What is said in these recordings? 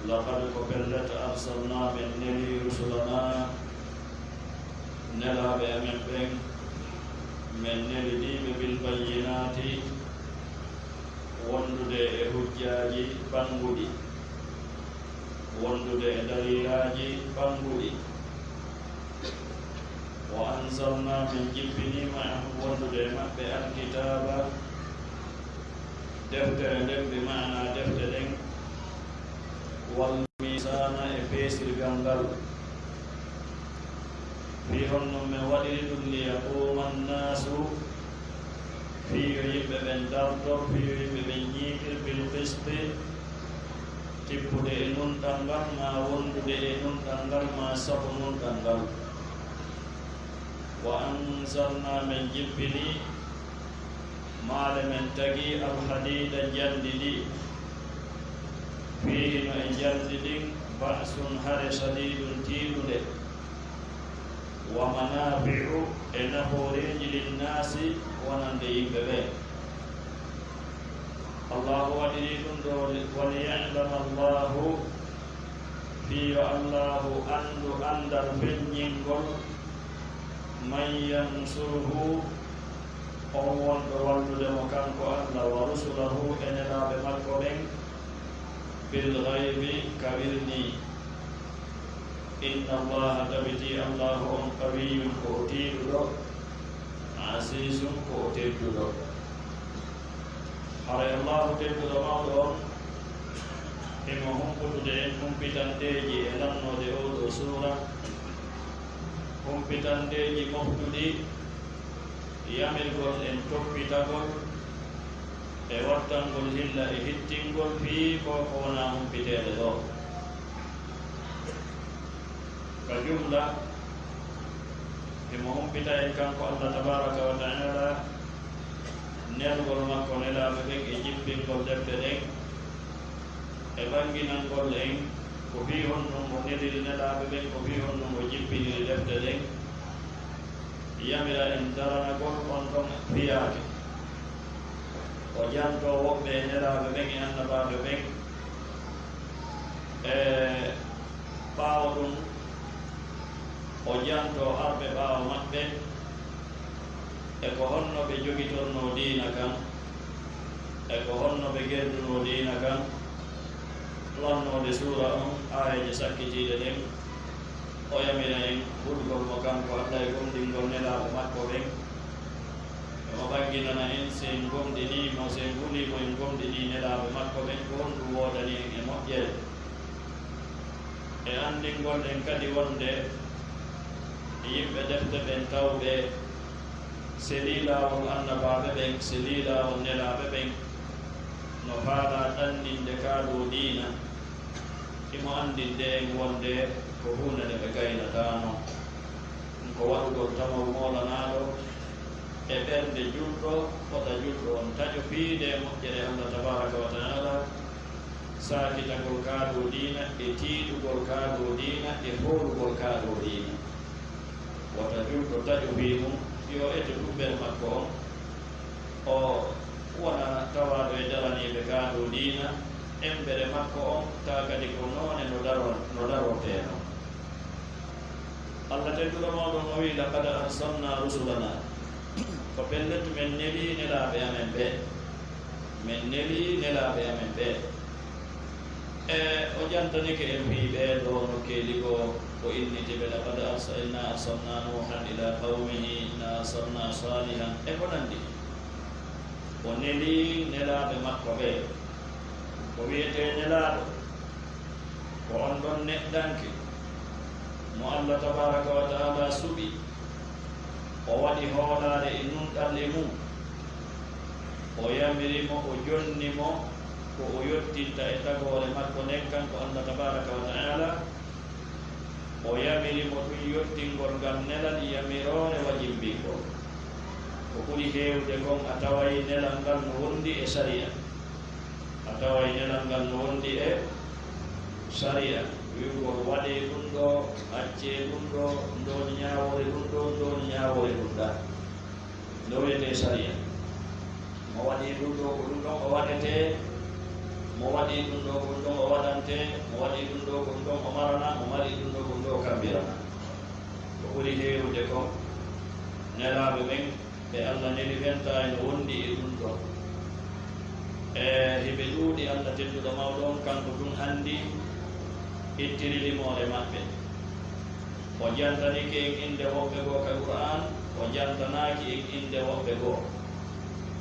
لقد قبلت أرسلنا من نبي رسلنا نلا بأمن بين من نبي بالبينات wondude e hujjaji bangudi wondude e dalilaji bangudi wa anzalna min jibbini ma'ahum wondude mabbe alkitaba deftere nden bi maana defte ɗen wal misana e peesirgal ngal fi honno men waɗiri ɗum liyaquma nnasu fiyo yimɓe ɓen dardo fiyo yimɓe ɓen ñiitir bil qiste tippude e nunɗal ngal ma wondude e nunɗal ngal ma sabu nunɗal ngal wa anzalna men jibbini maale men tagi alhadida jandi ɗi fihi no e jandi ɗin ba'sun hare sadidun tiiɗude wa manafi'u e naforeji linnasi wonande yimɓe ɓe allahu waɗiri ɗum ɗo waliya'lama allahu fiyo allahu andu andal feññingol man yansuruhu on wonɗo walludemo kanko allah wa rusulahu e nelaɓe makko ɓen bil ghaybi kawirni inna allaha tabiti allahu on qawiyun ko o tiiɗuɗo asisum ko o tedduɗo haray allahu tedduɗo mawɗo on imo humputude en humpitanteji e lannode oɗo suura humpitanteji moftuɗi yamirgol en toppitagol e wattangol hilla e hittingol fii ko wona humpiteɗe ɗo ka jumla imo humpita en kanko allah tabaraka wa taala nelgol makko nelaɓe ɓen e jippingol defte ɗen e ɓanginangol en ko fi honɗum o neliri nelaɓe ɓen ko fi honɗum o jippiniri defte ɗen yamira en daranagol on ɗon fiyaake o janto woɓɓe e nelaɓe ɓen e annabaɓe ɓen e ɓaawo ɗum o janto arɓe ɓaawo maɓɓe e ko honno ɓe jogitorno diina kan e ko honno ɓe gerduno diina kan lannode suura on ayeje sakkitiiɗe ɗen o yamira en ɓurgol mo kanko allah e gomɗingol nelaaɓe makko ɓen emo ɓanginana en sen gomɗinimo sen hulimo en gomɗini nelaaɓe makko ɓen ko honɗum woodani en e moƴƴere e anndingol ɗen kadi wonde yimɓe defte ɓen tawɓe selilaawol annabaaɓe ɓen selilaawol nelaaɓe ɓen no faala ɗanninde kaaɗo diina imo anndinde en wonde ko hunde nde ɓe gaynataano ko waɗugol tamaw moolanaaɗo e ɓernde julɗo fota julɗo on taƴo fiide moƴƴere allah tabaraka wa taala saakitagol kaaɗo diina e tiiɗugol kaaɗo diina e hoolugol kaaɗo diina wota julɗo taƴo fii mum yo ete ɗuɓɓere makko on o wona tawaaɗo e daraniiɓe kaaɗo diina embere makko on tawa kadi ko noone no daroteeno allah tedduɗo mawɗon o wii laqad arsalna rusulana ko pelletu men nelii nelaaɓe amen ɓe men nelii nelaaɓe amen ɓe e o jantanike en fii ɓeeɗo no keeligo ko innitiɓe laqad arsalna nuhan ila qawmihi na arsalna salihan e ko nanndi o nelii nelaaɓe makko ɓe ko wiyetee nelaaɗo ko on ɗon neɗɗanke mo allah tabaraka wa taala suɓi o waɗi hoolaare e nunɗal e mum o yamirimo o jonnimo ko o yottinta e tagoore makko nden kanko allah tabaraka wa taala o yamirimo ɗum yottingol ngam nelal yamiroore wajimbingol ko ɓuri heewde kon a taway nelal ngal no wondi e saria a taway nelal ngal no wondi e saria wiwgol waɗee ɗum ɗo accee ɗum ɗo ndooni ñaawore ɗum ɗo ndooni ñaawore ɗum ɗa ndo wiyetee saria mo waɗii ɗum ɗo ko ɗum ɗon o waɗetee mo waɗii ɗum ɗo ko ɗum ɗon o waɗantee mo waɗii ɗo kon ɗon o marana o mari ɗum ɗo kon ɗo o kambirana ko ɓuri heewde ko nelaaɓe ɓen ɓe allah neli wenta ene wondi e ɗum ɗo e heɓe ɗuuɗi allah tedduɗo mawɗon kanko ɗum anndi ittiri limore maɓɓe o jantanike en inde woɓɓe goo ka qur'an o jantanaaki en inde woɓɓe goo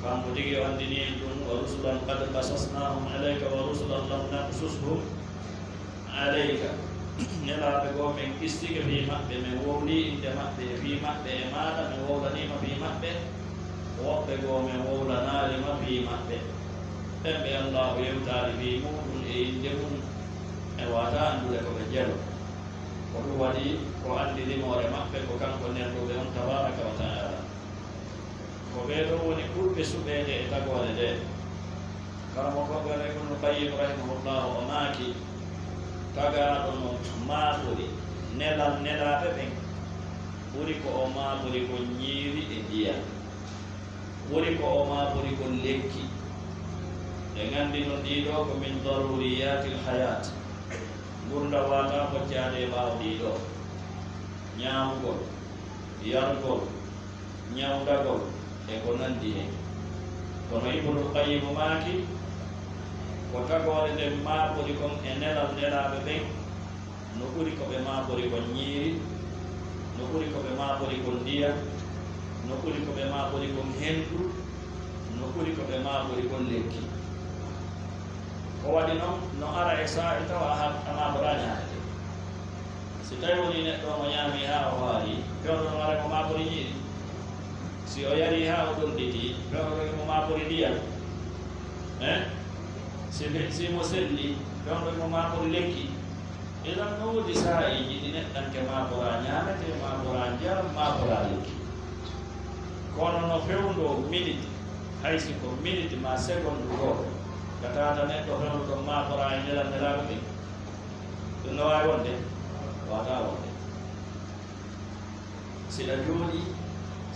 kanko tigi o anndini en ɗum wa rusulan qad qasasnahum alayka wa rusulan lam naqsushum alayka nelaaɓe goo min kistike fii maɓɓe min wowli inde maɓɓe e fii maɓɓe e maaɗa min wowlanima fii maɓɓe woɓɓe goo min wowlanaalima fii maɓɓe ɓen ɓe allahu yewtaali fii muɗum e inde mum e wata anndude ko ɓe jelo ko ɗum waɗi ko anndi limore maɓɓe ko kanko nerduɓe on tabaraka wa taala ko ɓeeɗo woni ɓurɓe suɓeede e tagore nde karamo koɓere ibnu qayim rahimahullahu o maaki tagaɗo no maaɓori nelaaɓe ɓen ɓuri ko o maaɓori ko ñiiri e ndiyam ɓuri ko o maaɓori ko lekki e nganndi no ɗiɗo ko min daruriyati l hayat gurda wata hoccaade e ɓaawo ɗiɗo ñaamugol yargol ñawdagol e ko nanndi hen kono ibnul qayimu maaki ko tagore nden maaɓori kon e nelal nelaaɓe ɓen no ɓuri ko ɓe maaɓori kon ñiiri no ɓuri ko ɓe maaɓori kon ndiyam no ɓuri ko ɓe maaɓori kon henndu no ɓuri ko ɓe maaɓori kon lekki ko waɗi noon no ara e saa'i tawa a maaɓora ñaamete si tawi woni neɗɗo mo ñaami haa o haari pewɗo no ara mo maaɓori ñiiri si o yari haa o ɗonɗiti pewɗo mo maaɓori ndiyam si mo selli pewɗo mo maaɓori lekki idan no woodi saa'iji ɗi neɗɗanke maaɓora ñaamete maaɓora njaram maaɓora lekki kono no fewndo minute hay si ko minute ma seconde goto ka tata neɗɗo fewndo ɗon maaɓora e nelal nelaaɓe ɓe ɗum no waawi wonde wata wonde siɗa jooɗi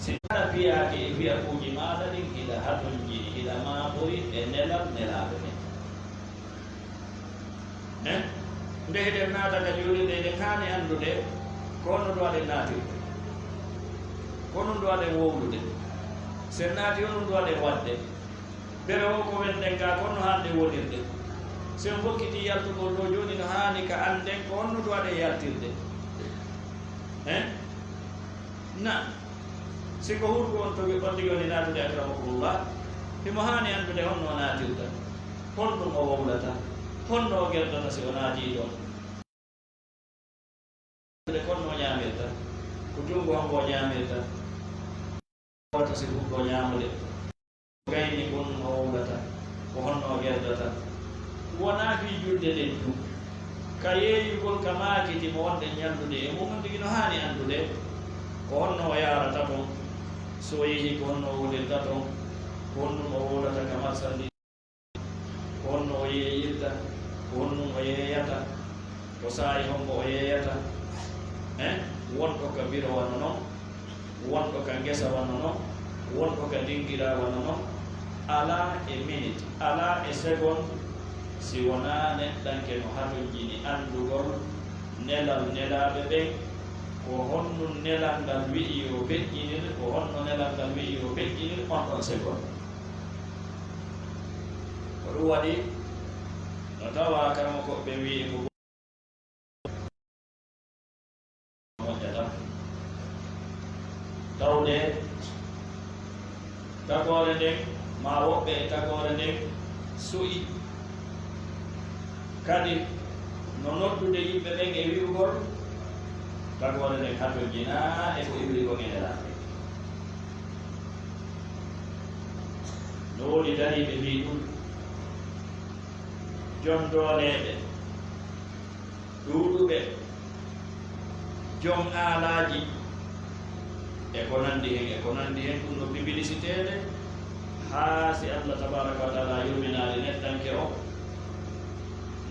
siɗa fiyaake e fiyakuuji maaɗa ɗin hiɗa haton jiɗi hiɗa maaɓori e nelal nelaaɓe ɓen nde heɗen naata ka jooni nde eɗen haani anndude ko no ɗo aɗen naatirde ko non ɗo aɗen wowlude sen naati o non ɗo aɗen waɗde bere o ko wenɗen ga konno hande wonirde sen hokkiti yaltugol ɗo jooni no haani ka annden ko honno ɗo aɗen yaltirde na siko hurgo on togi on tigi woni naatude akramakumullah himo haani anndude honno naatirta honɗum o wowlata honno o gerdata si o naatii ɗon konno ñaamirta ko junngo hongo ñaamirta wata si hurgo ñaamude gayni kon o wowlata ko honno o gerdata wonaa fii julde ɗen du ka yeeyugol ka maakiti mo wonde ñallude e mum tigi no haani anndude ko honno o yaarata ton so yehi ko honno o wolirta ton ko honnum o wowlata ka marsandi ko honno o yeeyirta ko honnum o yeeyata ko saayi hongo o yeeyata wonɗo ka biro wanno noon wonɗo ka ngesa wanno noon wonɗo ka dingira wanno noon alaa e minute alaa e seconde si wonaa neɗɗanke no hatojjini anndugol nelal nelaaɓe ɓen ko honno nelal ngal wi'i o feƴƴinir ko honno nelal ngal wi'i o feƴƴinir on ɗon seconde ko ɗum waɗi no tawa kamo ko ɓe wi'i ko moƴƴata tawde tagore nden ma woɓɓe e tagore nden su'i kadi no noddude yimɓe ɓen e wi'ugol tagore nden hatojjinaa e ko iwrigon e nelaaɓe no woni dariɓe mbi ɗum jon dooleeɓe ɗuuɗuɓe jom aalaaji e ko nanndi hen ɗum no publiciteede haa si allah tabaraka wa taala yurminaade neɗɗanke o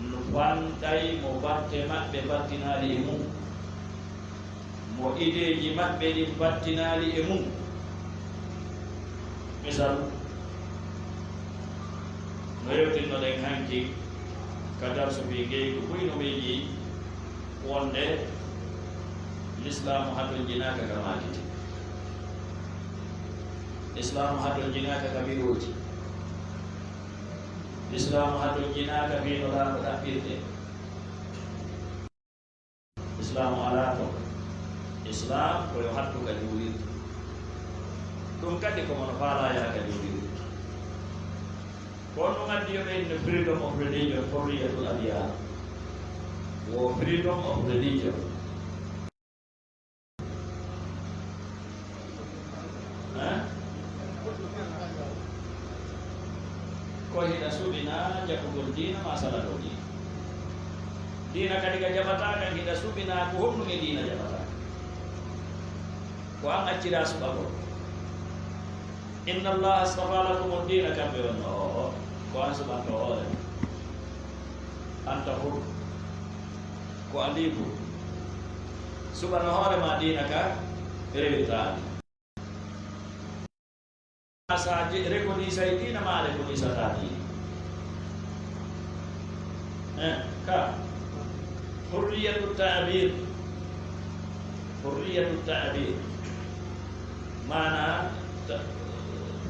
no fanɗay mo batte maɓɓe battinaali e mum mo ideeji maɓɓe ɗin battinaali e mum misal no yewtinnoɗen hanki kadar so be gey ko no meji wonde l'islam hadol jinaka kamakiti islam hadol jinaka kabiroji islam hadol jinaka bi no la ko dapirde islam ala to islam ko yo hattu ka juri dum kadi ko mon fala ya ka juri kono ngadi yo in the freedom of religion for real adia wo freedom of religion ko hina subina jakugol dina masalah dodi dina kadika jabata kan hina subina ko honno e dina jabata ko an accira subabo inna allaha astafa lakum ad-dina kambe wonno ko an subhanahu anta hur ko alibu subhanahu wa ta'ala dinaka rewita asaje rekoni saidina ma rekoni satati ka hurriyatut ta'bir mana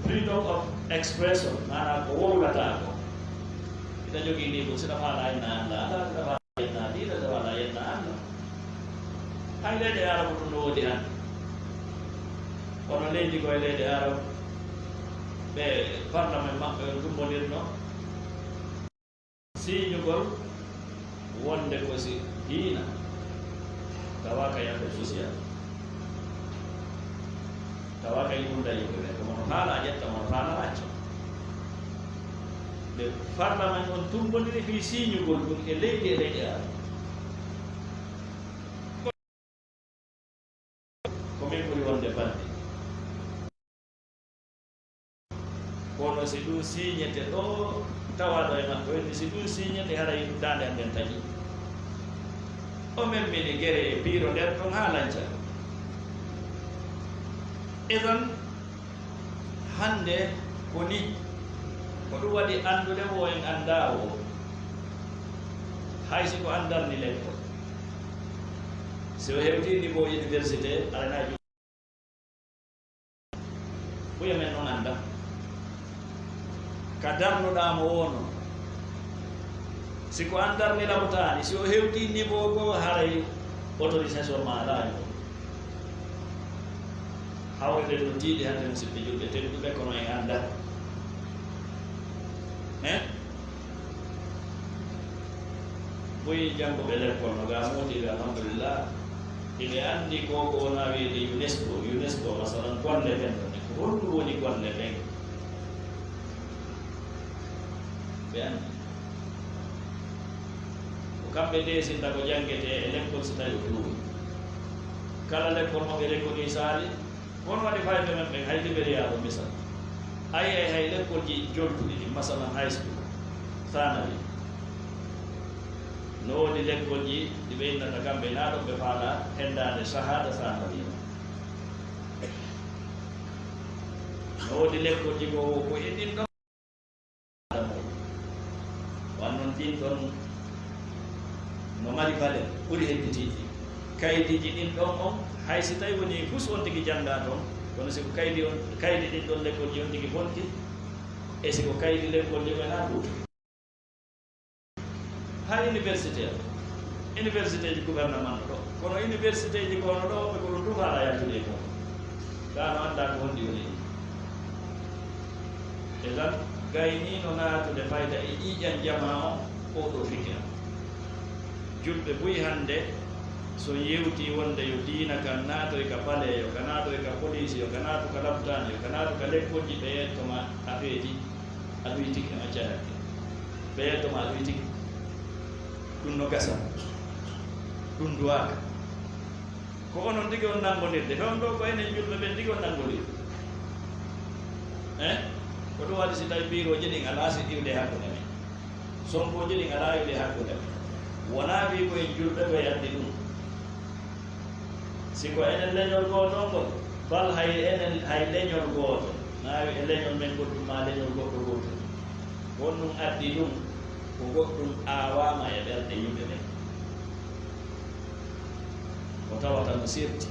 freedom of expression mana ko wala ko kita jogi ini bu sida fala ina la da ina di da wala ina ai le de arab no di han ono le di ko le de arab be parlement makko dum bonirno si ñugol wonde ko si diina tawa ka yande social tawa ka yunda yimbe ko mon hala jetta mon hala raccio le parlement on dum bonire fi si ñugol dum e leydi ko men ko wonde bande kono si du signete do tawado e makko en si du signete haray dande anden taji o men mini gere biro der ton halanca edan hande koni ko du wadi andude wo en andawo haysi ko andar ni lekko so hewti ni bo université arana bu yemen non anda kadarno damo wono siko andar ni labutani si o hewti niveau go haray autorisation ma la yo hawde do tiidi hande si be julde te dum be kono e anda boy jango be le kono ga moti alhamdulillah ile andi ko ko na wi de UNESCO masalan konde ben ko hondu woni konde ben ben ko kambe de sinta ko jangete e l'école so tawi ko ɗum kala l'école mo ɓe ko ni sali won waɗi fayde men ɓe hayde ɓe yaado misal ay hay l'école ji joltuɗi ɗi masalan high school sanawi no woni l'école ji ɗi ɓe innata kamɓe naɗo ɓe faala hendade sahada sanawi no woni l'école ji ko eɗin ɗo wannan din don no mari vale ɓuri hedditiɗi kaydiji ɗin ɗon on hay si tawi woni fus on tigi jannga toon kono siko kaydi ɗin ɗon l'école ji on tigi fonti e siko kaydi l'école ji wona ɗuuɗi ha université ji gouvernement ɗo kono université ji kono ɗo ɓe ko ɗum tuf haala yaltude ko gano anda ko honɗi woni e tan gaynino natude fayda e ƴiƴan jama o oɗo fikira julɓe buyi hande so yewti wonde yo diina kan naatoy ka baleyo ka naatoy ka police yo ka naatu ka labtani yo ka naatu ka lekkolji ɓe yettoma afeeji aɗuyi tigi ema carakke ɓe yettoma aɗuyi tigi ɗum no gasa ɗum duwaka ko onon tigi on nangodirde fewn ɗo ko enen julɓe ɓen tigi on nangodirde ko ɗum waɗi si tawi biroji ɗin ala si iwde hakkude men sonkoji ɗin ala iwde hakkude men wona wi koye julɓe ɓe addi ɗum siko enen leñol goto ngol bal hay leñol goto nawi e leñol men goɗɗum ma leñol goɗɗo goto won ɗum addi ɗum ko goɗɗum aawama e ɓerde yimɓe ɓen o tawata no sirti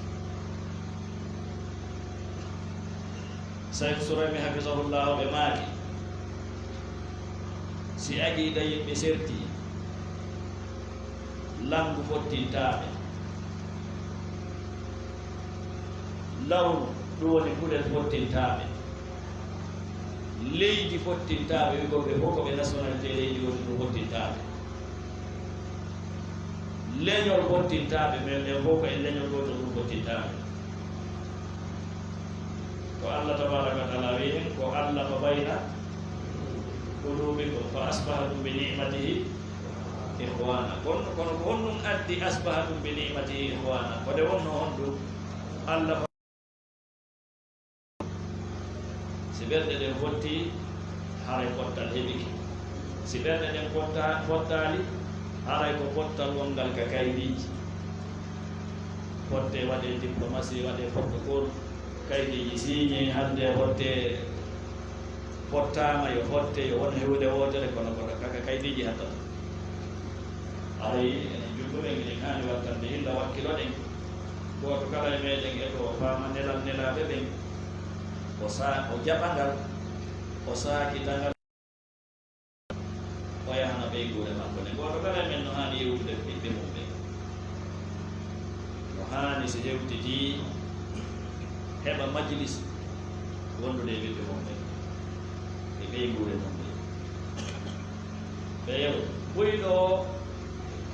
Cheikh Souraymi hafisahullahu ɓe maaki si aqiida yimɓe serti langu fottintaɓe lawnu ɗum woni kuɗel fottintaɓe leydi fottintaɓe wigoɓe fof ko ɓe nationalité leydi woni ɗum fottintaɓe leñol fottintaɓe men ɓe fof ko e leñol goto ɗum fottintaɓe ko Allah tabaraka wa taala wi hen ko Allah fa bayna qulubikum fa asbahatum bi ni'matihi ikhwana kono ko honɗum addi asbahatum bi ni'matihi ikhwana kode wonno on ɗum Allah si ɓerɗe ɗen fotti haray pottal heɓiki si ɓerɗe ɗen fottali haray ko pottal wongal ka kaydiji fotte waɗe diplomatie waɗe protocole kaydiji signé hande hotte fottama yo hotte yo won hewde wotere kono kono kaka kaydiji hattata aray enen jumɗumen enen hani wattande illa wakkilo ɗen goto kala e meɗen e ko fama nelal nelaɓe ɓen o jaɓangal o sakitangal o yahana ɓeygure makko ne goto kala men no hani yewtude ɓiɓɓe mum ɓe no hani so hewtiti heɓa majlis wondude e ɓiɓɓe mum ɓe e ɓeygure mum ɓe yew ɓuyɗo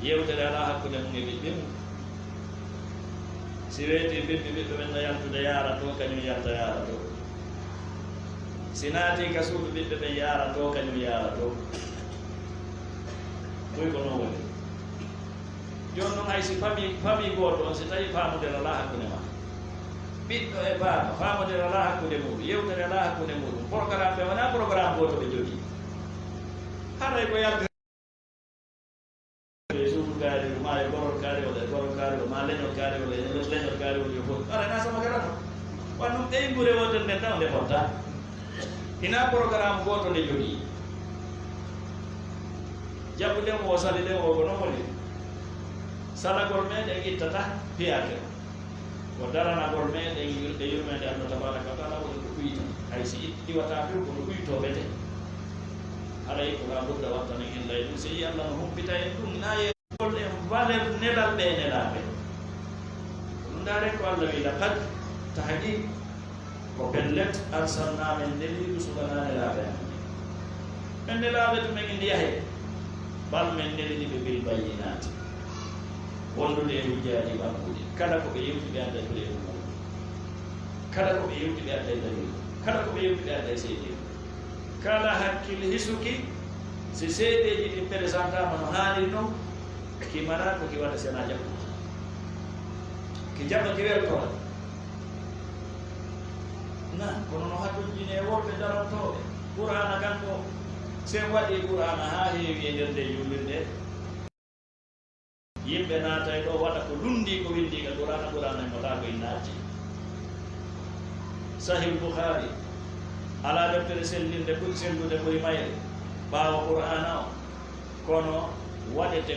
yewtere ala hakkude mum e ɓiɓɓe mum si weeti ɓiɓɓe ɓen no yaltude yaara to kañum yalta yaara to si naati ka suudu ɓiɓɓe ɓen yaara to kañum yaara to ɓoy ko noon woni joni noon hay si famille goto on si tawi famudel ala hakkude ma ɓiɗɗo e baaba famudel ala hakkude muɗum yewtere ala hakkude muɗum programme ɓe wona programme goto ɓe jogii haray ko yalde suudu kaari ma e gorol kaari wala e gorol kaari o ma leñol kaari wala e leñol kaari wala yo fof ara na sama garano wan ɗum ɓeygure woten nden taw nde fotta ina programme goto nde jogii jabbuɗen o saliɗen o ko noon woni salagol meɗen ittata piyake ko daranagol meɗen yirde yurmede Allah tabaraka wa taala woni ko ɓuyta hay si iwata few kono ɓuytoɓete haray ko la budda wattane illa e ɗum so yi Allah no humpita en ɗum naye gol en valeur nelal ɓe nelaɓe ɗum ndaren ko Allah wi laqad tahqiq ko pellet arsalna men neli rusulana nelaɓe men nelaɓe ɗumen indi yahe bal men neliniɓe bil bayyinati wondude e hujjaji ɓanguɗi kala ko ɓe yewtiɓe adda e ɗum kala ko ɓe yewtiɓe adda e dalil kala ko ɓe yewtiɓe adda e seedeji kala hakkille hisuki si seedeji ɗi présentama no haaniri noon kimana ko ki waɗa sena jaɓɓo ki jaɓɓo ki weltoɗa na kono no hatojjine e worɓe darantoɓe qur'ana kan ko sen waɗi qur'ana ha heewi e nder nde jullirde yimɓe naata e ɗo waɗa ko lundi ko windi ka qur'ana qur'ana mota ko innaaji sahih Bukhari ala deftere sellinde ɓuri sellude ɓuri mayre ɓaawa qur'ana o kono waɗete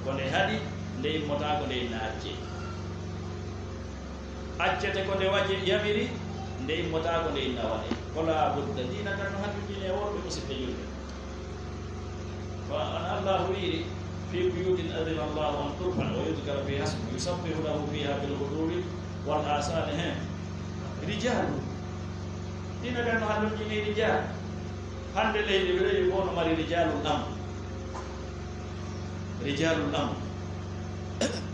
ko nde haɗi nde immota ko nde inna acce accete ko nde waje yamiri nde immota ko nde inna waɗe kola budda dina kan no hattujine e worɓe musidɓe julɓe ko an allahu wiiri fi buyutin adina allahu an turfan wa yudkara fi hasbu yusabbihu lahu fiha bilghuduri wal asali hen rijalu dina kan no hattujine rijal hande leydi ɓe rewi fof no mari rijalul am rijalul am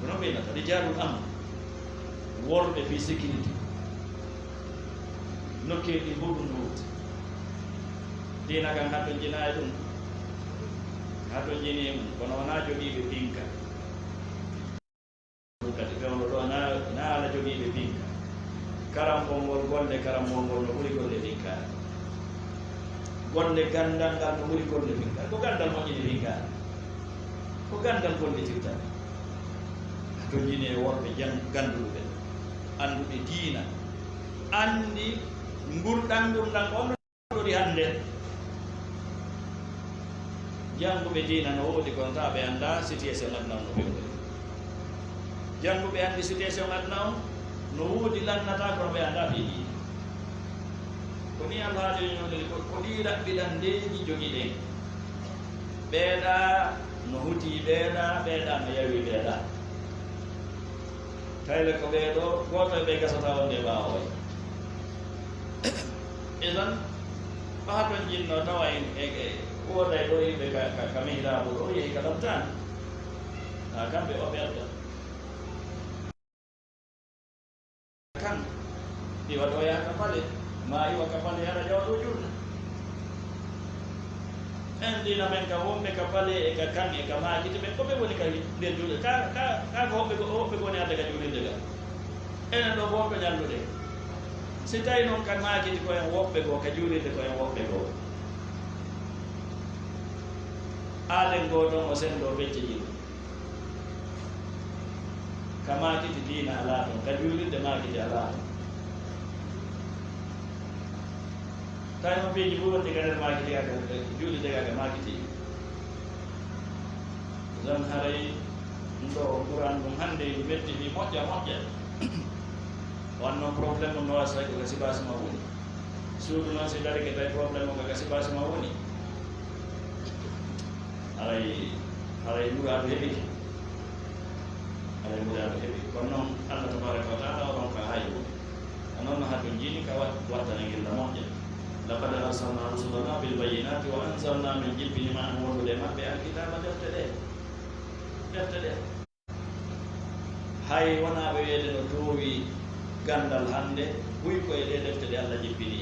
kono mbiyata rijalul am worɓe fi sécurité nokkeji fof ɗum ɗowti dina kan hatojjina e ɗum hatojjini mum kono wona jogiiɓe pinka kadi fewno ɗo na ala jogiiɓe pinka karambol ngol golle karambol ngol no ɓuri golle pinkare golle gandal ngal no ɓuri golle pinkare ko gandal moƴƴini pinkare ko gandal gollitirta hatojjini e worɓe ganduɓe anduɓe diina andi ngurɗan on ɗori hannde janguɓe dina no woodi kono ta ɓe annda situation adna on no ɓewde janguɓe anndi situation adna on no woodi lannata kono ɓe annda fiiɗi ko ni allah haajoñoɗeni ko ɗi raɓɓiɗan ndeji jogi ɗen ɓeeɗa no huti ɓeeɗa no yawi ɓeeɗa tayle ko ɓeeɗo gooto e ɓe gasata wonde ɓaawoy idan ɓaa ton jinno tawa wooday ɗo yimɓe ka mihrabu ɗo yehi ka ɗamtani ha kamɓe o ɓerɗo kan iwa ɗo yaha ka pale ma iwa ka pale haɗa ƴawa ɗo julde en dina men kam wonɓe ka pale e ka kan e ka maakiti ɓen koɓe woni ka nder julde ka ko hoɓɓe goni adda ka julinde ga enen ɗo wonɓe ñallude si tawi noon kan maakiti koyen woɓɓe goo ka julinde koyen woɓɓe goo aaden goo ɗon o senɗo becce jiɗo ka maakiti diina alaa ɗon ka julinde maakiti alaa ɗon tawi mo piiji fof wonde ka nder maakiti kaka julinde kaka maakiti jan haray ɗo Qur'an ɗum hannde metti fi moƴƴa wanno probléme no waasa ko ka sibasima woni suudu noon si dari ke tawi probléme o kaka sibasima woni haray muraadu heɓiki kono noon Allah tabaraka wa taala oɗon ka haybo noon no haɗum jiini ka wattana gilla moƴƴa laqad arsalna rusulana bilbayinati wa anzalna min jibbini ma an wondude maɓɓe alkitaba defte ɗe hay wona ɓe wiyede no toowi gandal hannde huy koye ɗe defte ɗe Allah jibbini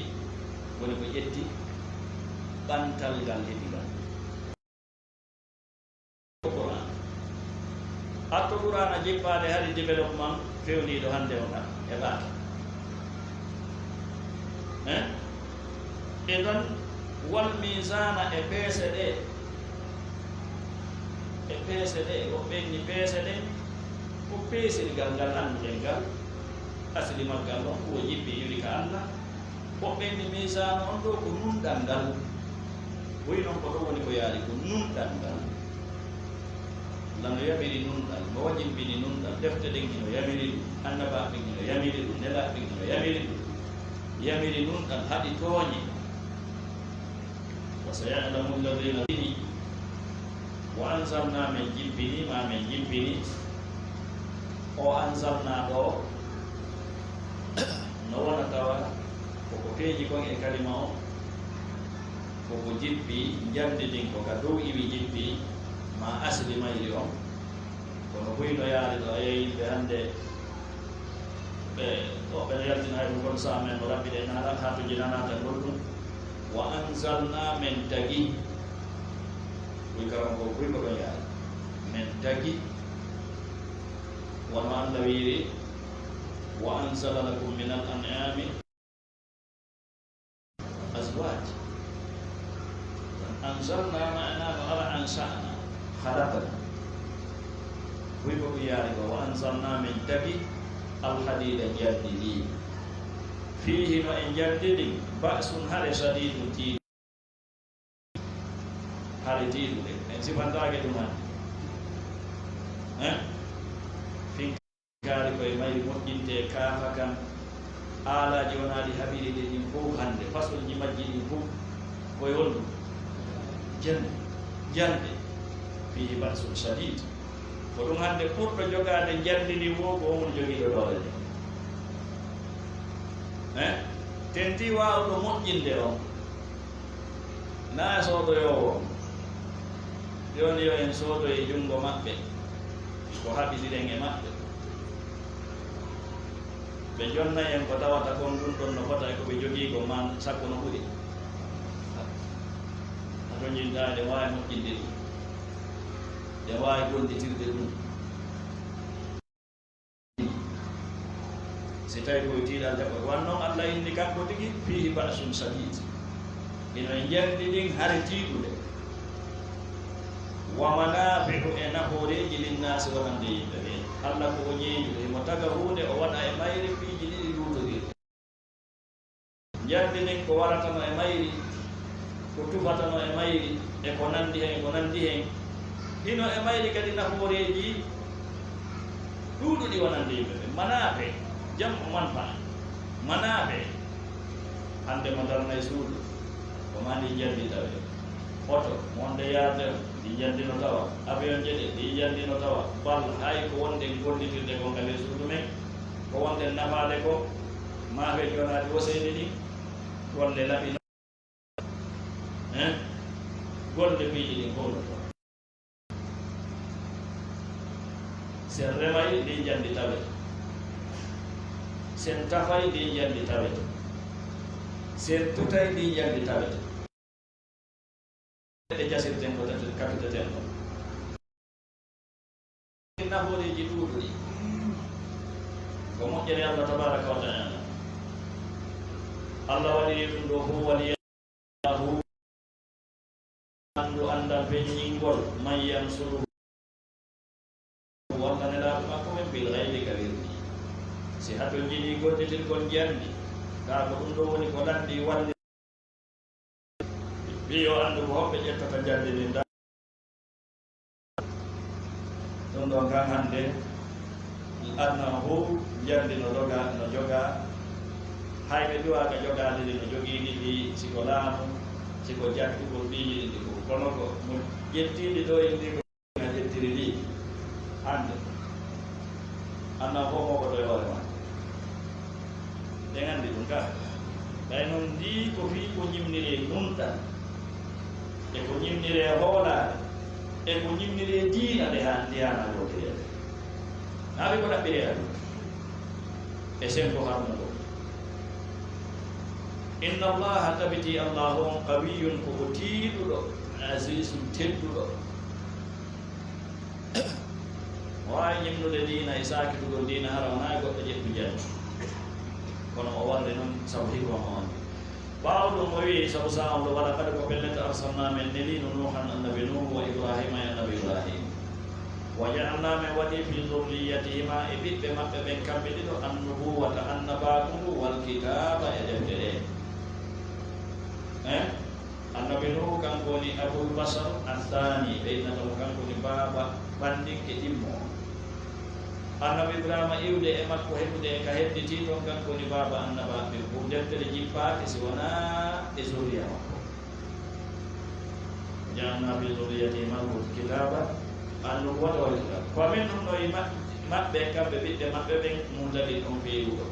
woni ko ƴetti ɓantal ngal heɓigal hatto Qur'ana jippade haɗi développement fewniɗo hannde o kam heɓaka e ɗon wal misana e peese ɗe o ɓenni peese ɗe ko peesirgal ngal annduɗen ngal asli maggal on ko jibbi yuri ka Allah o ɓenni misana on ɗo ko nunɗal ngal woyi noon ko ɗo woni ko yaari ko nunɗal ngal lano yamiri nunɗal mo wajimbini nunɗal defte ɗen hino yamiri ɗum annabaɓe hino yamiri ɗum nelaɓe hino yamiri nunɗal haɗi tooñi wa sayalamu alladina dini wa anzalna min jibbini ma min jibbini o anzalna ɗo no wona tawa koko peeji kon e kalima o koko jibbi jande ɗin ko ka dow iwi jibbi ma asli mayri on kono huyno yaari ɗo a yeyi ɓe hannde ɓeɗo yaltina hay ko kon samen no rabbi ɗe naɗa ha to jinanata goɗɗum wa anzalna men tagi ɓuy karam ko ɓuy ko ɗon yaari men tagi wono Allah wiiri wa anzala lakum min al an'ami azwaj anzalna ma'ana ala ansa'na halaqana ɓuy ko yaari ko wa anzalna min tagi alhadida jaddidi fihi no en jaddidi ba'sun hare sadidun tiiɗu hare tiiɗuɗe en sifantake ɗum hande finkaari koye mayri moƴƴinte kaafa kam aalaji wonaɗi haɓiriɗe ɗin fof hande façon ji majji ɗin fof koye holɗum jande fihi ba'sun sadid ko ɗum hannde ɓurɗo jogaade jandini wo ko on jogiiɗo ɗoore nde tenti waawɗo moƴƴinde on naa soodoyowo joni yo en soodo e junngo maɓɓe ko haɓitiren e maɓɓe ɓe jonna en ko tawata kon ɗum ɗon no fota e ko ɓe jogii ko man sakko no ɓuri ato jinɗaa ɗe waawi moƴƴinde ɗum ɗe waawi gollitirde ɗum si tawi koye tiiɗal jaɓoy wannoon Allah inni kanko tigi fihi ba'sun sadid ino e njerndi ɗin hare tiiɗude wa manafi'u e nafooreji linnasi wonande yimɓe ɓe Allah ko o ñeeñude mo taga huunde o waɗa e mayri piiji ɗiɗi luutodirde njerndi ɗin ko waratano e mayri ko tufatano e mayri e ko nandi hen hino e mayri kadi nafooreji ɗuuɗuɗi wonande yimɓeɓe manaɓe jam o man fa manaɓe hande mo darna e suudu ko mandi jandi tawe oto wonde yaade ɗi jandino tawa avion jeɗe ɗi jandino tawa bal hay ko wonde gollitirde ko ngal e suudu men ko wonde nafaade ko maafe jonaade woseede ɗi golle laɓino golle piiji ɗi golloto sen remay ɗi jandi tawete sen tafay ɗi jandi tawete sen tutay ɗi jandi tawete e jasirten ko kapiteten ko nafooreji ɗuuɗuɗi ko moƴƴere Allah tabaraka wa taala Allah waɗi ɗum ɗo hu waliyahu andu andal beññingol man yansuru walla nelaaɓe makko men bil gaybi ka wirdi si hato jiɗi goddetirgol jandi ka ko ɗum ɗo woni ko landi walli ɓiyo anndu ko hoɓɓe ƴettata jandi ndi da ɗum ɗo kan hannde annahu jandi no joga hayɓe duwaka jogaade ɗi no jogiiɗi ɗi siko laamu siko jakkugol ɓiiji ɗi fof kono ko mo ƴettiiɗi ɗo e ndi a ƴettiri ɗi hannde anna fof moko ɗo e hoore ma ɓe nganndi ɗum ka ɓay noon ndi ko fii ko ñimniri nunɗan e ko ñimniri e hoolaade e ko ñimniri e diina nde ndiyana wotireede naaɓe ko ɗaɓɓiri e aduna e senko harmugo inna allaha tabiti allahu on qawiyun koko tiiɗuɗo asisum tedduɗo wawi ñimnude diina e sakitugol diina hara wona goɗɗo ƴettu jani kono o walle noon sabu hikma on ɓaawo ɗum o wi sabu sa on ɗo waɗa kadi ko ɓellete arsalna men nelino nuhan annabi nuh wa ibrahima e annabi ibrahim wa jaalna men waɗi fi zurriyatihima e ɓiɓɓe maɓɓe ɓen kamɓe ɗiɗo annubuwata annabakundu wal kitaba e deftere annabi nuh kanko woni abul basar athani ɓeynata mo kanko woni baaba ɓandinke ɗimmo annabi ibrahima iwde e makko heɓude e ka hedditi toon kanko woni baaba annabaɓe ko deftere jippaake si wona e zuriya makko jaalna fi zurriyatihima al kitaba annubuwata wal kitaba ko min ɗum no e maɓɓe kamɓe ɓiɓɓe maɓɓe ɓen mutali on feewuɗo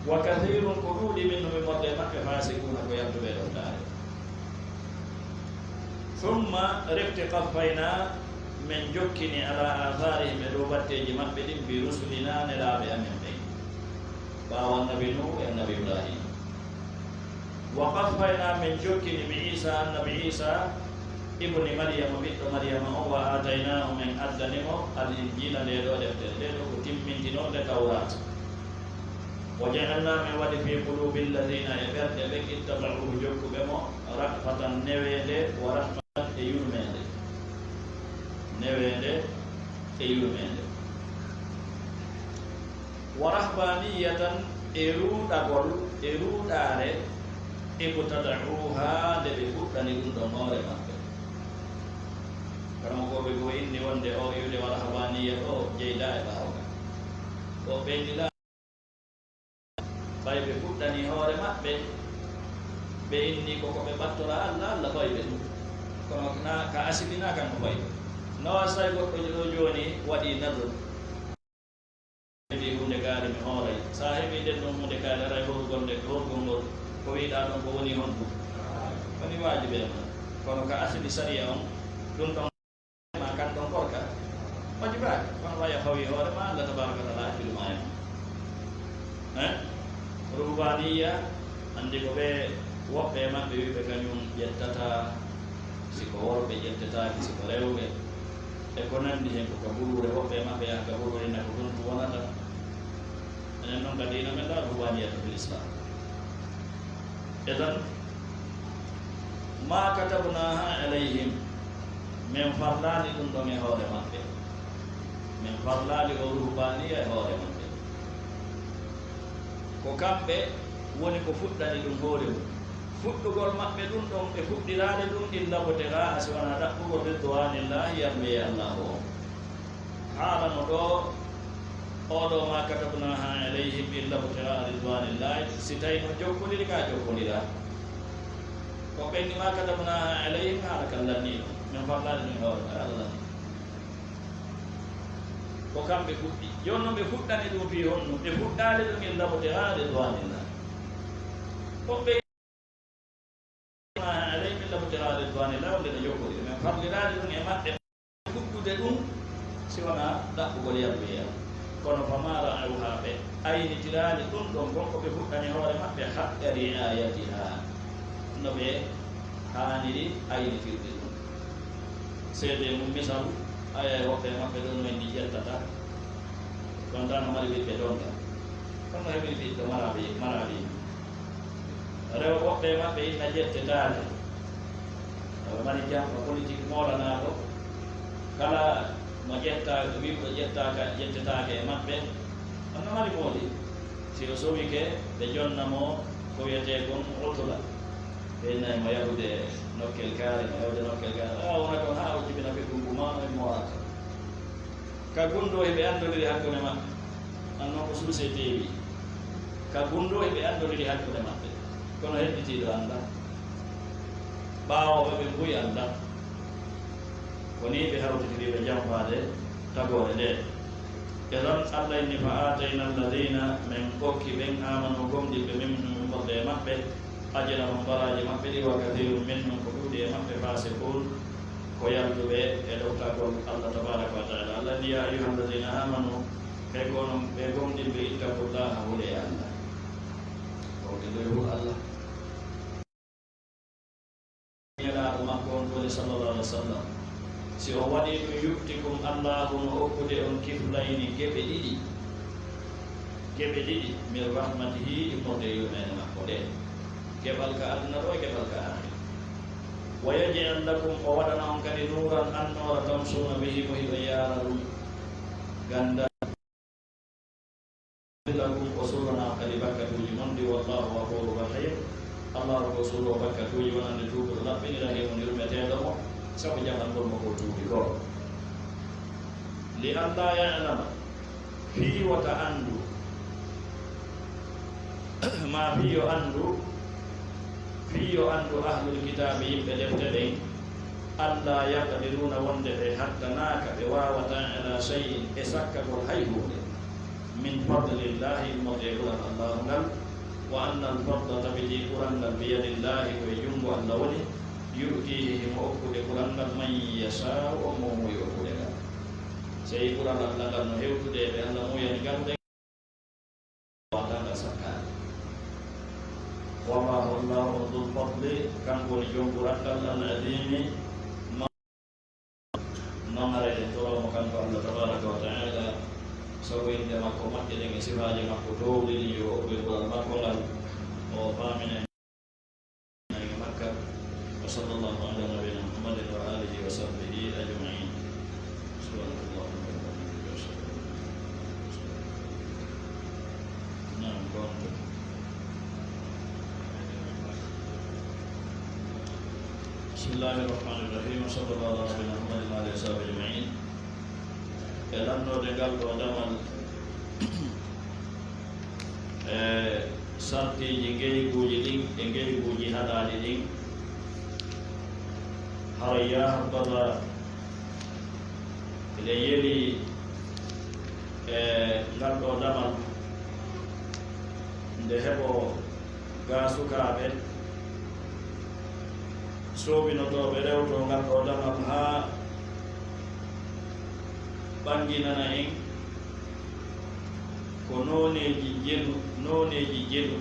wa kathirun ko ɗuuɗi min nomi moɗɗe maɓɓe fasikuna ko yaltuɓe ɗon daare summa refti kaffayna min jokkini ala atharihim e ɗo batteji maɓɓe ɗin bi rusulina nelaaɓe amen ɓen ɓaawo annabi nuh e annabi ibrahim wa kaffayna min jokkini bi isa annabi isa ibni maryama ɓiɗɗo maryama o wa ataynahu min addanimo al injila nde ɗo deftere nde ɗo ko timmintinorde tawrat wa jaalna min waɗi fi qulubi alladina e ɓerɗe ɓe ittabauhu jokkuɓe mo rahfatan newede wa rahmatan e yurmede newede e yurmede wa rahbaniyatan e ruuɗagol e ruuɗaare ibtadauha nde ɓe fuɗɗani ɗum ɗon hoore maɓɓe kama koɓe ko inni wonde o iwde wa rahbaniya o jeyda e ɓaawga o ɓeydila ɓay ɓe fuɗɗani hoore maɓɓe ɓe inni koko ɓe ɓattora allah allah ɓayɓe ɗum kono na ka asidina kanko ɓayɓe nawa say goɗɗo ɗo jooni waɗi nadr heɓi hunde gaari mi hooray sa heɓi nden ɗon hunde gaari aray horgonde horgol ngol ko wiɗa ɗon ko woni hon ɗum woni waajiɓe ma kono ka asidi saria on ɗum ɗon ma kan ɗon korka wajibaake kono waya fawi hoore ma allah tabaraka taala hakkiluma en ruhbaniya andi ko ɓe woɓɓe maɓɓe wiɓe kañum ƴettata siko worɓe ƴettetaki siko rewɓe e ko nandi hen ko kaburure woɓɓe maɓɓe yaha kaburure na ko ɗum wonata enen noon ka dina men ɗa ruhbaniyata fil islam etan ma katabnaha alayhim min farlani ɗum ɗon e hoore maɓɓe min farlali o ruhbaniya e hoore maɓɓe ko kamɓe woni ko fuɗɗani ɗum hoore mum fuɗɗugol maɓɓe ɗum ɗon ɓe fuɗɗiraade ɗum illa botera asi wona ɗaɓɓugol ridwanillahi yarme allah o haalano ɗo oɗo ma katabnaha alayhim illa botera ridwanillahi si tawi no jokkodiri ka jokkodira ko ɓenni ma katabnaha alayhim haala kan lanni ɗum min fallade ɗum hoore ala lanni ko kamɓe fuɗɗi jonno ɓe fuɗɗani ɗum fi honno ɓe fuɗɗade ɗum illa botera ridwanillahi koɓe alayhim illa botera ridwanillahi wonde no jokkodiri min fallirade ɗum e maɓɓe fuɗɗude ɗum si wona ɗaɓɓugol yalloya kono famara awha ɓe aynitirani ɗum ɗon gonko ɓe fuɗɗani hoore maɓɓe haɓɓe riayatiha no ɓe haaniri aynitirde ɗum seede mum misal aya woɓɓe maɓɓe ɗon men ni ƴettata ɗon tan mari ɓiɓɓe donga kono heɓiri ɓiɗɗo maraɓi rew woɓɓe maɓɓe inna ƴettetade aɓe mari jamɗo politique molanaɗo kala mo ƴettaka wimɗo ƴettetake e maɓɓe anno mari mooli si o sowike ɓe jonnamo ko wiyete gon otula ɓeynayi mo yahude nokkel kaare mo yahude nokkel kaare wona toon ha o jibina ɓe ɗumbuma en morata ka gundo eɓe andodiri hakkude maɓɓe annon ko suuse teewi ka gundo eɓe andodiri hakkude maɓɓe kono hedditiɗo anda ɓawoɓe ɓe mbuyi anda woni ɓe hawtitiriɓe jamfade tagore nde e ɗon allah inni fa atayna alladina min kokki ɓen amanu gomɗiɓe min morde e maɓɓe ajrahum baraji maɓɓe ɗi wa kathirum minhum ko ɗuuɗi e maɓɓe fasikun ko yalduɓe e ɗowtagol allah tabaraka wa taala allah ni ya ayuha alladina amanu ɓe gonon ɓe gomɗiɓe ittaqullaha huule e allah wonɓe ɗoy hu allah ñalaɗo makko on ɗoni sallallah alih wa sallam si o waɗi ɗum yuftikum allahu no hokkude on kiflayni geɓe ɗiɗi min rahmatihi immorde yumene makko ɗe keɓal ka aduna ɗo e keɓal ka akhira wa yaj'al lakum o waɗana on kadi nuran annora tamsuna bihi mo hiɓe yaara ɗum ganda lakum o surana kadi bakkatuji mon ɗi wallahu ghafuru rahim allah ko suro bakkatuji wonande tuubuɗo laɓɓini rahimu yurmeteɗo mo sabu jamangol mo ko tuubi goo li allah yalama fiiwata andu ma fiyo andu ahlul kitabe yimɓe defte ɗen allah yaqdiruna wonde ɓe haddanaka ɓe wawata ala cheyin e sakkagol hay hunde min fadlillahi mode ɓuran allahu ngal wa anna alfadla tabiti ɓuran ngal biyadillahi koye jungo allah woni yu'tihi himo okkude ɓuran ngal man yasau o mo muy okkude ngal sey ɓuran allah ngal no hewtude ɓe allah muyani ngalde wataga sakkade wama wallahu dul fadli kanko woni jom ɓuran ngal al-adimi mamarede toromo kanko allah tabaraka wa taala sabu inde makko moƴƴeɗen e sifaji makko towɗiɗi yo ɓe ɓuran makko ngal o famine makka wa sallallahu ala nabina muhammadin wa alihi wa sahbihi ajmain subhanallah nam gonto bismillahirrahmanirrahim sallallahu ala nabina muhammadin wa alihi wa sahbihi ajmain e lannode ngal ɗo damal e sartiji ngeyguji ɗin e ngeyguji haɗaɗi ɗin hara yahabada eɗe yeli e ngal ɗo damal nde heɓo ga sukaɓe soobinotoɓe rewto ngal ɗo damal ha ɓanginana en ko noneji jelu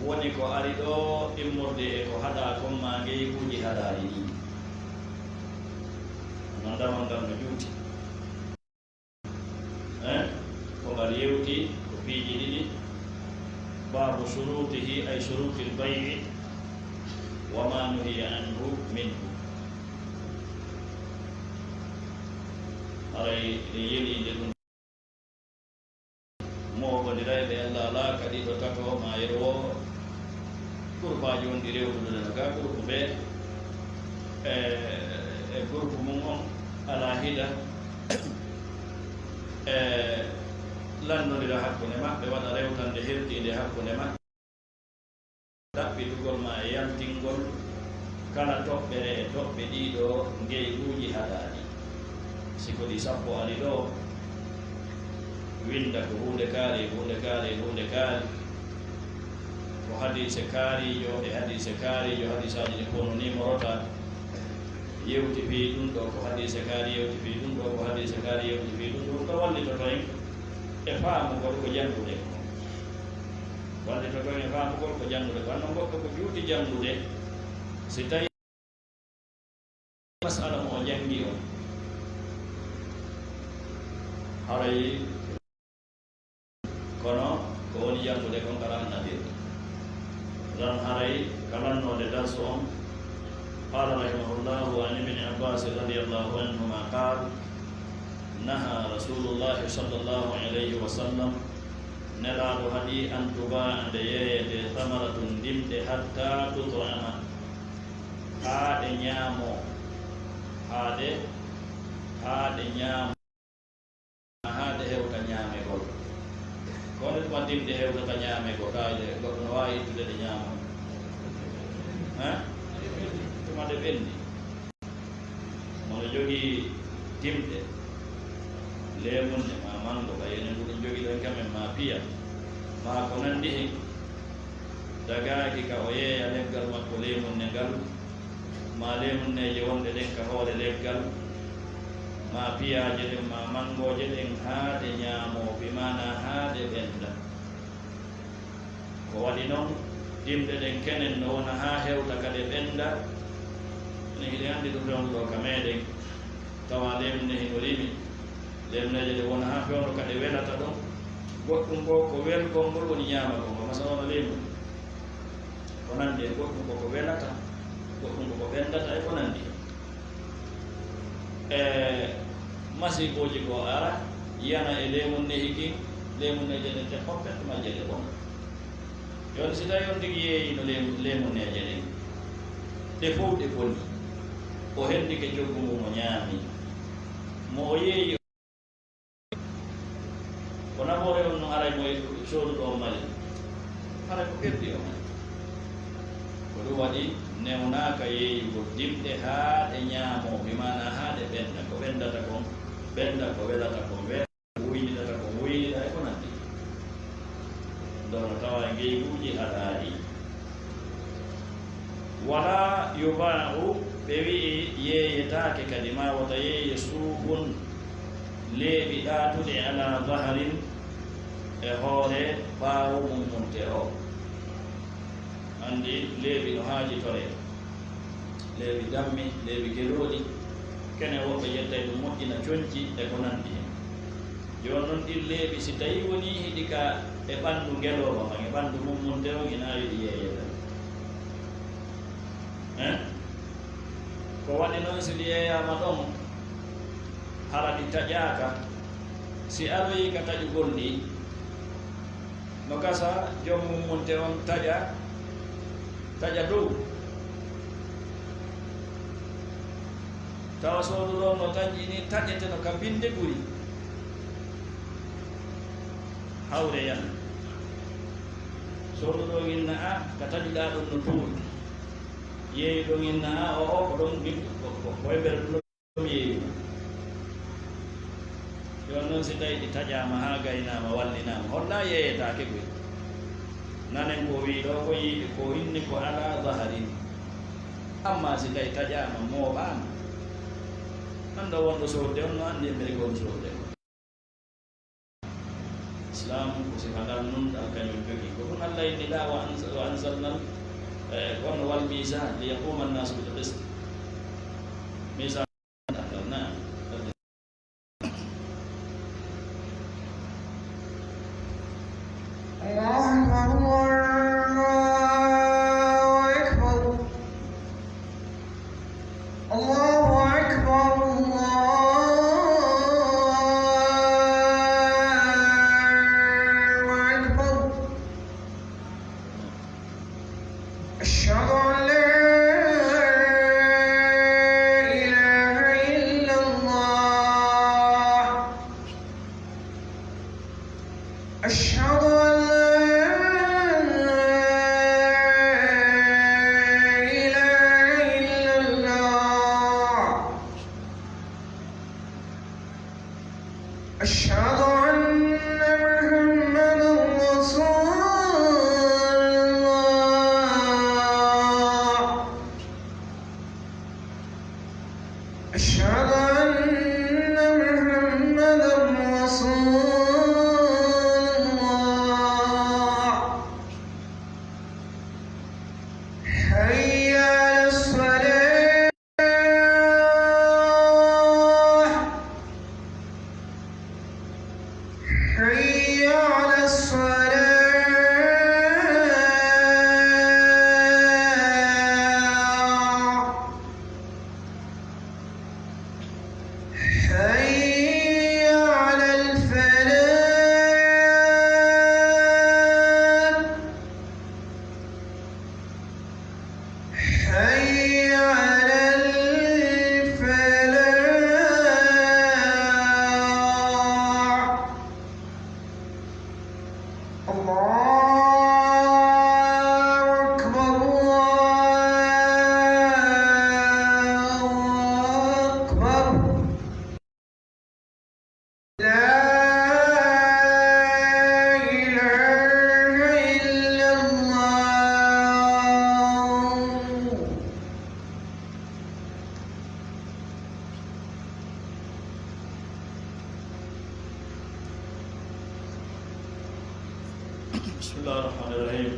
woni ko ari ɗo immorde e ko haɗa komma ngeyguji haɗaɗi ɗi no damal ngal no juuti ko ngal yewti ko piiji ɗiɗi babu surutihi ay suruti lbay'i wa ma nuhiya anhu minhu aray ɗe yeliide ɗum moɓodira ɓe allah ala kadi ɗo tato ma yerwo groupe on ɗi rewtude ga groupe ɓe e groupe mum on ala hiɗa lannodira hakkunde maɓɓe waɗa rewtande hertinde hakkunde maɓɓe ɗaɓɓitugol ma e yaltingol kala toɓɓere e toɓɓe ɗiɗo ngeyguji haɗaɗi siko ɗi sappo ali ɗo winda ko hunde kaari hunde kaari hunde kaari ko hadise kaarijo e hadise kaarijo hadisaji ɗi kono nimorota yewti fi ɗum ɗo ko hadise kaari yewti fi ɗum ɗo ko hadise kaari yewti fi ɗum ɗum ɗo wallitoto en e faamugol ko janndude wallitoto en e faamugol ko janndude ko anno goɗɗo ko juuɗi janndude si tawi masala mo o janngi o haray kono ko woni janndude kon kalan nadirde ran haray kalannode darsu on قال رحمه الله عن ابن عباس رضي الله عنهما قال نهى رسول الله صلى الله عليه وسلم نراد هدي أن تباع بيد ثمرة دمت حتى تطعم هذا نيامو هذا نيامو هذا هو كنيامي قول كون ما دمت هو كنيامي قول قال نواي تدري نيامو ها made ɓenni mono jogii timɗe lemunde ma mango ɓayene ɗuɗum jogii ɗon kamen ma piya ma ko nanndi hen dagaaki ka o yeeya leggal makko lemunde ngal ma lemunneje wonde ɗen ka hoore leggal ma piyaje ɗen ma mangoje ɗen haade ñaamo bimana haade ɓenda ko waɗi noon dimɗe ɗen kenen no wona ha hewta kade ɓenda ne hiɗe anndi ɗum fewnuɗo ka meeɗen tawa lemne hino rimi lemneje ɗe wona ha fewno kade welata ɗon goɗɗum ko ko welgol ngol woni ñaama gongo masawono lemu ko nanndi e goɗɗum koko welata goɗɗum koko ɓendata e ko nanndi e masiboji ko ara yiyana e lemunne higi lemunneje ɗen te hoppet majje ɗe bon yon si tawi on tigi yeeyino lemunneje ɗen ɗe fof ɗe boni o hendike joggu mum o ñaami mo o yeeyi ko nafoore on no aray moye sooduɗo o mali haray ko perdi o mali ko ɗum waɗi newnaaka yeeyugo dimɗe haa ɗe ñaamo bimana haa ɗe ɓenda ko ɓendata kon ɓenda ko welata kon wela wuyɗata kon wuyɗa e ko nanndi ndono tawa e ngeyguuji haɗaaɗi wala yuba'u ɓe wi'i yeeyetaake kadi ma wata yeeye suuhun leeɓi ɗaatude ala daharin e hoore ɓaawo mum munte o anndi leeɓi no haajitore leeɓi dammi leeɓi gelooɗi kene woɓɓe yettay ɗum moƴƴina coñci e ko nanndi hen jooni noon ɗin leeɓi si tawii woni hiɗi ka e ɓanndu ngelooba man e ɓanndu mum munte o ina yiɗi yeeyeta ko waɗi noon si ɗi yeeyama ɗon hara ɗi taƴaaka si aroyi ka taƴugol ɗi no gasa joom mum munte on taƴa dow tawa sooduɗo no taƴi ni taƴete no ka binde ɓuri hawre yan sooduɗo inna a ka taƴuɗa ɗum no tuuri yeeyi ɗon inna a o ko ɗon koye ɓere ɗum yeeyi yon noon si tawi ɗi taƴama ha gaynama wallinama holla yeeyetake koy nanen ko wi ɗo ko yiiɗi ko inni ko ala daharin amma si tawi taƴama mooɓama anda wonɗo soorde on no anndi mbere gon soorde islam ko sifa ngal nunɗal kañum jogii ko ɗum allah inniɗa wa anzalnal kono wal misan li yaquma annasu bil qist misan na أشهد أن محمدا رسول الله أشهد أن محمدا رسول الله حي على الصلاة حي على الصلاة حي على الفلاح حي على الفلاح الله أكبر الله أكبر لا إله إلا الله بسم الله الرحمن الرحيم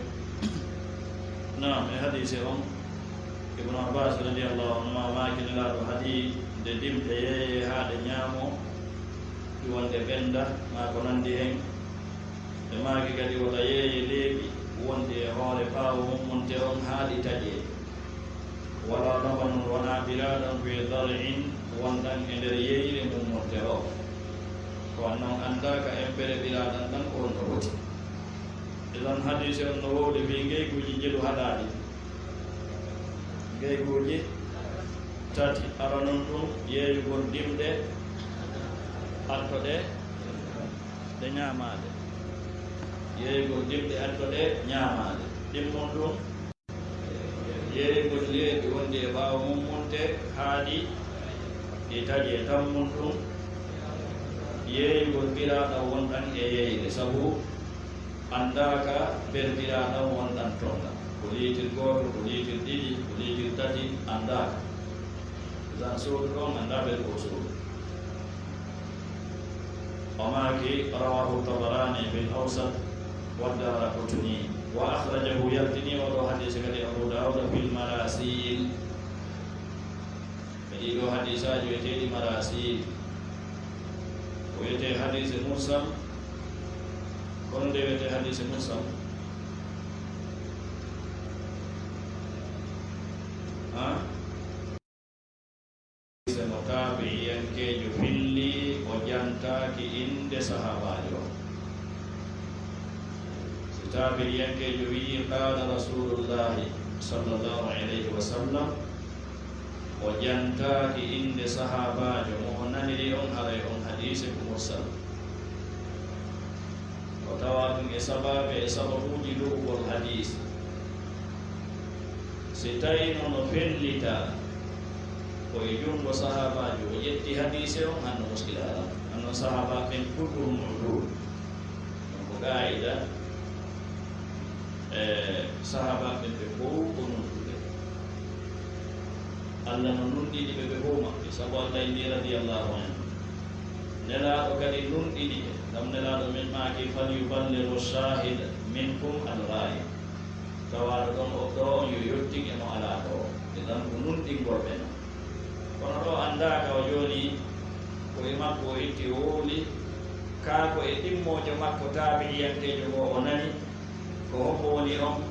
نعم حديث ابن عباس رضي الله عنهما ما كان لا حديث دم تي هذا نيامو wonde benda ma ko nandi hen e maaki kadi wota yeeye leeɓi wonde e hoore ɓaawo mum monte on haaɗi taƴe wala nobanun wona biraɗon fi darin wonɗan e nder yeyre mum monte o ko noon anndaka empere ɓiraɗan ɗan ko on no woti idan hadise on no wowde wi ngeyguji jeɗu haɗaɗi ngeyguji tati ara noon ɗum yeeyugol dimɗe attoɗe ɗe ñaamaade yeeygol dimɗe attoɗe ñaamaade ɗimmon ɗum yeeygol leeɓi wonde e ɓaawo mum munte haaɗi ɗi taƴe tammum ɗum yeeygol mbiraaɗam wonɗan e yeyre sabu anndaaka ber mbiraaɗam wonɗan tonga ko liitir gooto ko liitir ɗiɗi ko liitir tati anndaaka san suudu ɗon anndaa ber ko suudu وماكي رواه الطبراني في الأوسط والدارقطني وأخرجه يرتني وله حديث كده أبو داود في المراسيل فديله حديثات يتي مراسيل ويتي حديث مرسل كون دي يتي حديث مرسل ها mutabi'yan kejo filli o jantaki inde sahabajo tabi'yan kejo wi qala rasulullahi sallallahu alaihi wasallam o jantaki inde sahabajo mo naniri on haray on hadise ko mursal o tawatum e sababuji luɓugol hadise si tawi nono fellita ko e jungo sahabajo o ƴetti hadise on hanno muskila ala hanno sahaba ɓen kulɗum udul ɗum ko gayida sahaba ɓen ɓe fof ko nuntuɓe allah no nunɗiɗi ɓe fof maɓɓe sabu allah inni radiallahu anhu nelaɗo kadi nunɗiɗi ɓe ngam nelaɗo min maki falyuballiru shahida minkum alghaib tawaɗo ɗon o ɗo on yo yettige mo ala ɗo e ɗan ko nunɗingol ɓen kono ɗo anndaka o jooni koye makko o itti o wooli kaako e ɗimmojo makko taabi'iyankejo go o nani ko hombo woni on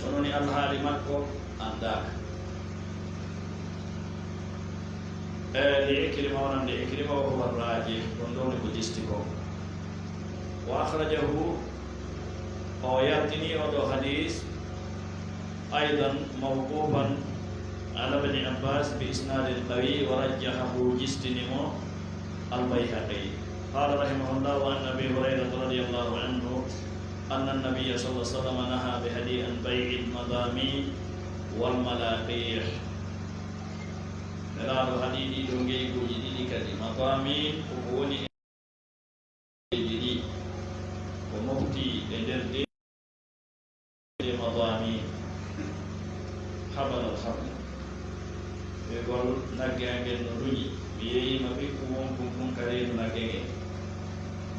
ononi alhaali makko anndaka li ikrima wonande ikrima o huwa raji ɗon ɗowni ko jisti ko wa akhrajahu o yartini oɗo hadis aidan mawqufan على ابن عباس بإسناد قوي ورجحه جستنمو البيهقي قال رحمه الله وعن أبي هريرة رضي الله عنه أن النبي صلى الله عليه وسلم نهى بهدي عن بيع المضامين والملاقيح نرى حديدي دونجي كوجي دي كدي مضامين وقولي مضامين حبل الخبل يقول نجي أنجل نرجي بيجي ما بيكون كم كريم نجي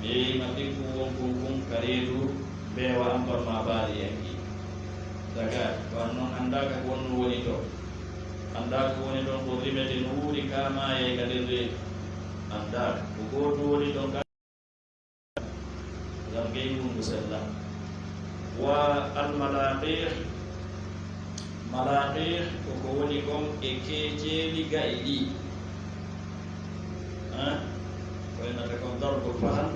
بيجي ما بيكون كم كريم بيوا أمبر ما بالي ينجي daga kono anda ka won woni to anda ko woni don ko rimete no wuri kama e gadirre anda ko goto woni don ka dam gay mu musalla wa al malaqih ko woni kom e keje li gaidi ko ena ka kon darbo fahal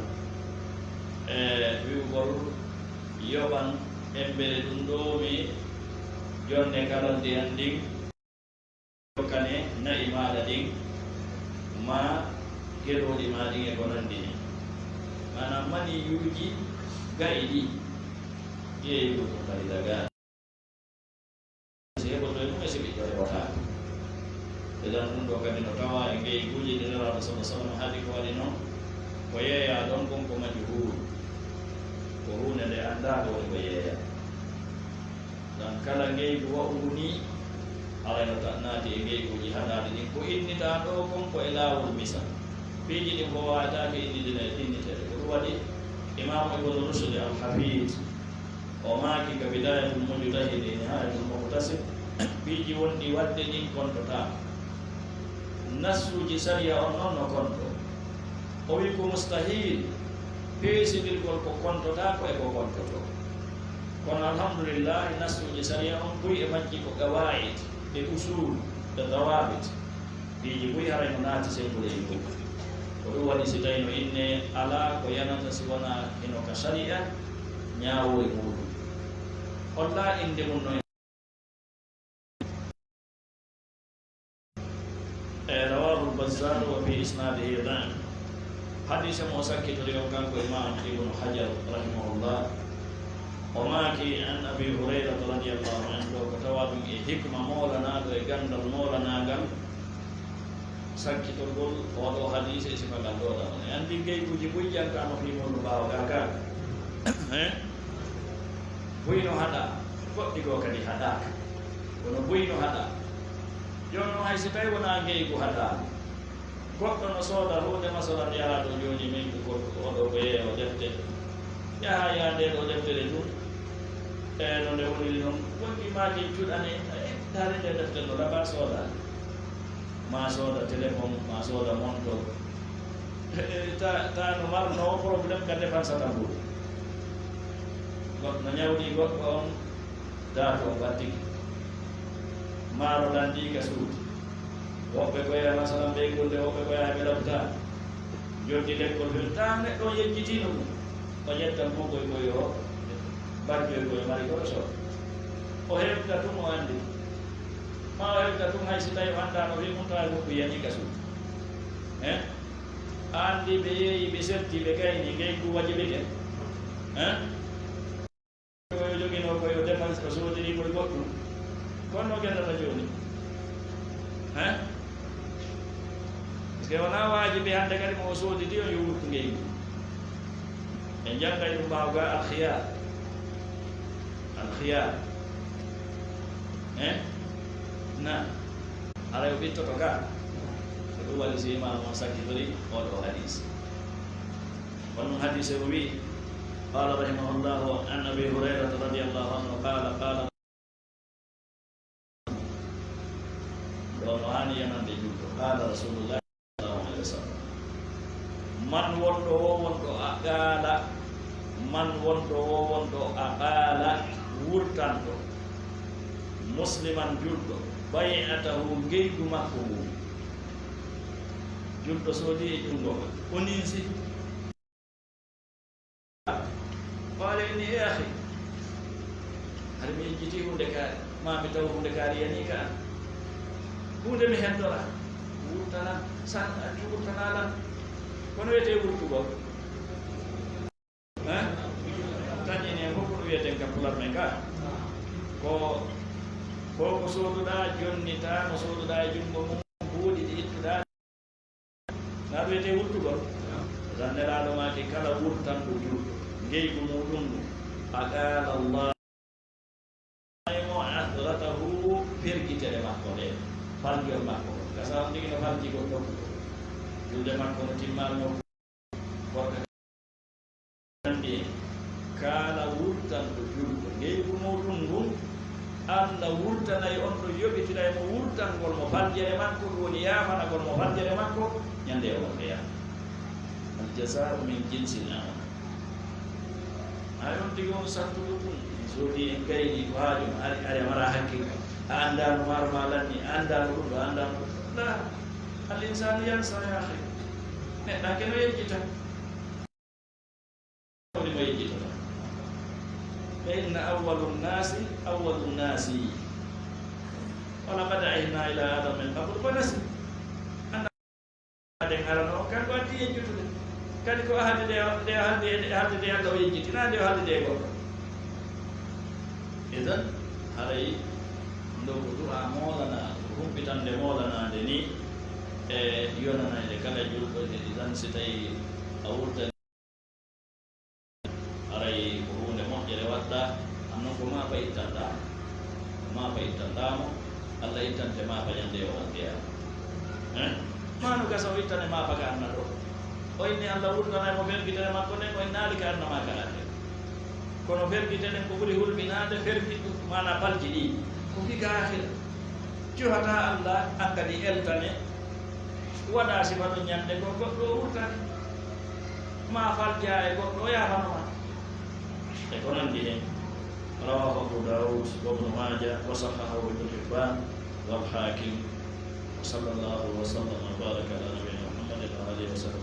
wi gol yoban embere ɗum ɗo mi jonne kalande an ɗin kane nayi maɗa ɗin ma geɗoɗi ma ɗin e ko nandi ni manam mani yuuji gayi ɗi ƴeeyigo ɗum kadi daga si heɓoto e ɗum e si ɓiɗɗo heɓotako eɗan ɗum ɗo kadi no tawa e geyguji ɗi neraɗo sallah sallam haali ko waɗi noon ko yeeya ɗon kon ko maji huuru ko hunde nde annda ko woni ko yeeya dan kala ngeygu wa'uni arayno tan naati e ngeyguji haɗaɗe ɗin ko innita ɗo kon ko e laawol misal piiji ɗin ko wawatake innidina e innitede ko ɗum waɗi imamu ibnu rushd al-hafid o maaki ka bidayatul mujtahid e nihayatul muqtasid piiji wonɗi wadde ɗin kontotama nassuji sariya on noon no konto o wi ko mustahil peesidirgol ko kontota ko e ko kontoto kono alhamdulillah nasuji sariya on ɓuuri e majji ko gawaid e usul e dawabit piiji ɓuuri haray no naati sembule e ɗum ko ɗum waɗi si tawi no inne ala ko yanata si wona ino ka sariya ñaawo e muɗum holla inde mum no rawahu lbazzar wa fi isnadihi dan حديث موسى كتير كان إمام ابن حجر رحمه الله وماكي عن أبي هريرة رضي الله عنه كتواب حكمة مولانا وجند مولانا جم سكت القول وضو حديث اسمه كندورا عندي كي بوجي yang كانوا في مول باو كاكا بوينو هذا kok digokan di hadak kono buino hada jono hay sitai wona ngey ko hada goɗɗo no sooda hunde masalan yaha ɗo joni min ko oɗo ɓeye o defte yaha yande ɗo deftere ɗum e no nde woniri noon wonɗi maji cuɗane dare nde defte ɗo laɓa sooda ma sooda téléphone ma sooda monto ta no marno probléme ka dépense tan ɓuuri goɗɗo no ñawdi goɗɗo on dato o battiki maaro landi ka suuti woɓɓe ko yaha masalan ɓe golde woɓɓe ko yaha ɓe laɓta joddi lekkol fel ta neɗɗo yejjitino ɗum o ƴettan fof koye koye o bajjoye koye mari koɗo soo o heɓta tum o anndi ma o heɓta tum hay si tawi o anndano wi mumtawi mum ko yani ka suuti anndi ɓe yeeyi ɓe setti ɓe gayni ngeygu waji ɓete koyo jogino koye o dépense o soodiri koye goɗɗum kono no gendata jooni parce que wona waajibi hannde kadi mo o soodidi o yo wurtu ngeygu en janngay ɗum mbawga alkhiyar na ara o ɓittoto ga ko ɗum waɗi si imam on sakkitori oɗo hadis on ɗum hadise o wi qala rahimahullahu an abi hurairata radiallahu anhu qala hani yanande juɗɗo qala rasulullah sallallahu alaihi wasallam man wonɗo o wonɗo a qaala man wonɗo o wonɗo a qaala wurtanɗo musliman julɗo bay'atahu ngeygu makko ngu julɗo soodi e junngo ma oninsi faale ni e ahi haɗa mi yejjiti hunde kaari ma mi taw hunde kaari yani ka an hunde mi hendora wurtana san andi wurtanalan kono wiyete wurtugol tañini e fof kono wiyeten ka pulat men ka ko ko sooduɗa jonnita no sooduɗa e junngo mum huuɗi ɗi ittuɗa na wiyete wurtugol tan nelaɗo maki kala wurtanɗo julɗo ngeygu muɗum ndu a qala allah falgel makko kasam ndigi no falji goɗɗo julde makko no timmalno gorka andi kala wurtan ɗo julɗo ngeygu muɗum ngun Allah wurtanayi on ɗo yoɓitira mo wurtangol mo faljere makko woni yafanagol mo faljere makko ñande o wonde yaha aljasau min jinsil amal hay on tigi on sattuɗo ɗum sodi en gayni ko haajum ari mara hakkille a andano maro ma lanni a andano ɗum ɗo andano ɗum la al insanu yansa yahe neɗɗa keno yejjita woni mo yejjitata fa inna awwalu nnasi walaqad ahidna ila adama min qabl fa nasi den arano kan ko addi yejjutude kadi ko haalde de Allah o yejjitinade o haalde de goɗɗo idan haray ndogo ɗum a moolana humpitande moolanade ni e yonanade kala julɗo idan si tawi a wurta haray ko hunde moƴƴere waɗɗa annon ko mapa ittanɗamo Allah ittante mapa ñande o wondeya manu gasa o ittane mapa ka anna ɗo o inni Allah wurtanay mo fergitene makko nden o innaali ka annama ka ande kono fergitenen ko ɓuri hulɓinade fergi mana balji ɗi ko figahira cuhata Allah an kadi eltane waɗa sifa ɗo ñande ko goɗɗo o wurtani ma falja e goɗɗo o yafanoma e ko nandi hen rawahu Abu Dawud wa Ibn Majah wa sahahahu Ibn Hibban wal Hakim wa sallallahu wa sallam wa baraka ala nabiyyina Muhammadin wa alihi wa sahbihi